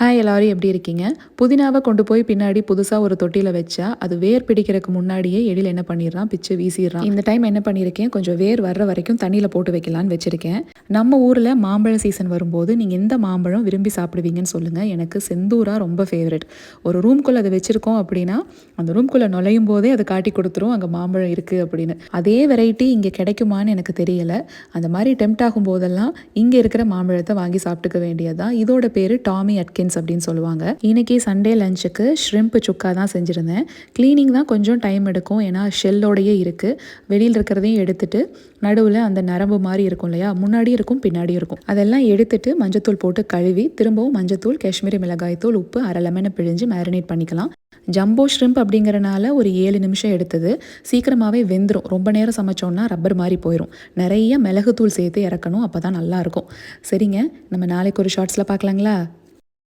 Hi எல்லாரும் எப்படி இருக்கீங்க? புதினாவை கொண்டு போய் பின்னாடி புதுசாக ஒரு தொட்டியில் வச்சா அது வேர் பிடிக்கிறதுக்கு முன்னாடியே எழில் என்ன பண்ணிடுறான், பிச்சு வீசிடுறான். இந்த டைம் என்ன பண்ணியிருக்கேன், கொஞ்சம் வேர் வர்ற வரைக்கும் தண்ணியில் போட்டு வைக்கலான்னு வச்சுருக்கேன். நம்ம ஊரில் மாம்பழ சீசன் வரும்போது நீங்கள் எந்த மாம்பழம் விரும்பி சாப்பிடுவீங்கன்னு சொல்லுங்கள். எனக்கு செந்தூரா ரொம்ப ஃபேவரட். ஒரு ரூம்குள்ளே அதை வச்சுருக்கோம் அப்படின்னா அந்த ரூம்குள்ளே நுழையும் போதே அதை காட்டி கொடுத்துரும் அங்கே மாம்பழம் இருக்குது அப்படின்னு. அதே வெரைட்டி இங்கே கிடைக்குமான்னு எனக்கு தெரியலை. அந்த மாதிரி டெம்ட் ஆகும் போதெல்லாம் இங்கே இருக்கிற மாம்பழத்தை வாங்கி சாப்பிட்டுக்க வேண்டியதுதான். இதோட பேர் டாமி அட்கின்ஸ் அப்படின்னு சொல்லுவாங்க. இன்னைக்கு சண்டே லஞ்சுக்கு ஷ்ரிம்ப் சுக்கா தான் செஞ்சுருந்தேன். க்ளீனிங் தான் கொஞ்சம் டைம் எடுக்கும், ஏன்னா ஷெல்லோடையே இருக்குது. வெளியில் இருக்கிறதையும் எடுத்துட்டு நடுவில் அந்த நரம்பு மாதிரி இருக்கும் இல்லையா, முன்னாடியும் இருக்கும் பின்னாடியும் இருக்கும், அதெல்லாம் எடுத்துட்டு மஞ்சத்தூள் போட்டு கழுவி திரும்பவும் மஞ்சத்தூள், காஷ்மீரி மிளகாய் தூள், உப்பு, அரை லெமனை பிழிஞ்சு மேரினேட் பண்ணிக்கலாம். ஜம்போ ஷ்ரிம்ப் அப்படிங்கிறனால ஒரு 7 நிமிஷம் எடுத்தது. சீக்கிரமாகவே வெந்துடும். ரொம்ப நேரம் சமைச்சோன்னா ரப்பர் மாதிரி போயிடும். நிறைய மிளகுத்தூள் சேர்த்து இறக்கணும், அப்போ தான் நல்லாயிருக்கும். சரிங்க, நம்ம நாளைக்கு ஒரு ஷார்ட்ஸில் பார்க்கலாங்களா?